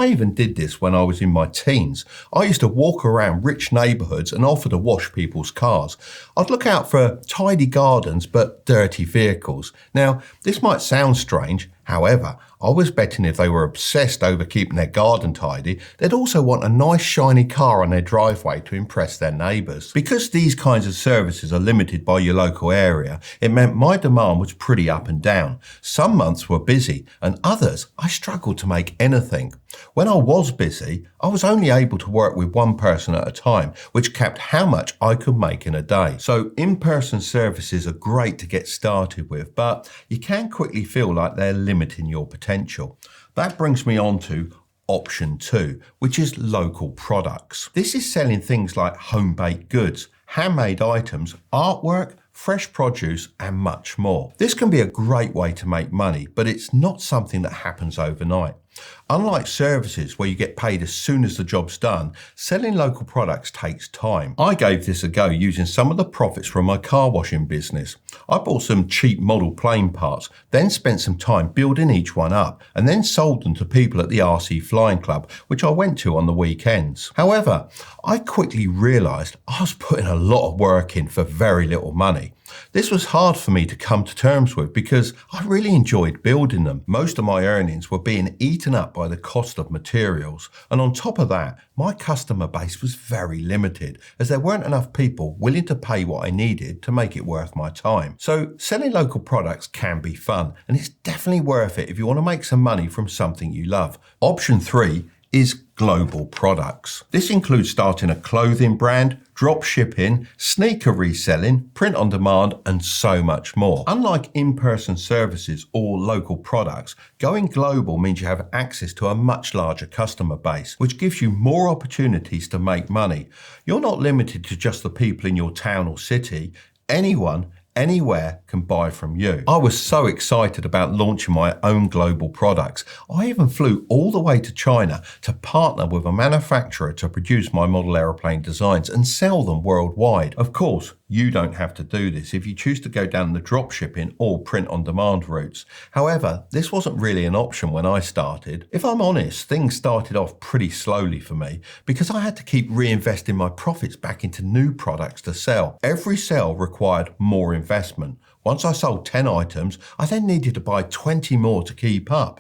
I even did this when I was in my teens. I used to walk around rich neighbourhoods and offer to wash people's cars. I'd look out for tidy gardens but dirty vehicles. Now, this might sound strange. However, I was betting if they were obsessed over keeping their garden tidy, they'd also want a nice shiny car on their driveway to impress their neighbours. Because these kinds of services are limited by your local area, it meant my demand was pretty up and down. Some months were busy and others I struggled to make anything. When I was busy, I was only able to work with one person at a time, which capped how much I could make in a day. So in-person services are great to get started with, but you can quickly feel like they're limiting your potential. That brings me on to option 2, which is local products. This is selling things like home-baked goods, handmade items, artwork, fresh produce, and much more. This can be a great way to make money, but it's not something that happens overnight. Unlike services where you get paid as soon as the job's done, selling local products takes time. I gave this a go using some of the profits from my car washing business. I bought some cheap model plane parts, then spent some time building each one up, and then sold them to people at the RC Flying Club, which I went to on the weekends. However, I quickly realised I was putting a lot of work in for very little money. This was hard for me to come to terms with because I really enjoyed building them. Most of my earnings were being eaten up by the cost of materials, and on top of that, my customer base was very limited as there weren't enough people willing to pay what I needed to make it worth my time. So selling local products can be fun, and it's definitely worth it if you want to make some money from something you love. Option 3 is global products. This includes starting a clothing brand, drop shipping, sneaker reselling, print on demand, and so much more. Unlike in-person services or local products, going global means you have access to a much larger customer base, which gives you more opportunities to make money. You're not limited to just the people in your town or city. Anyone, anywhere can buy from you. I was so excited about launching my own global products. I even flew all the way to China to partner with a manufacturer to produce my model aeroplane designs and sell them worldwide. Of course, you don't have to do this if you choose to go down the drop shipping or print on demand routes. However, this wasn't really an option when I started. If I'm honest, things started off pretty slowly for me because I had to keep reinvesting my profits back into new products to sell. Every sale required more investment. Once I sold 10 items, I then needed to buy 20 more to keep up.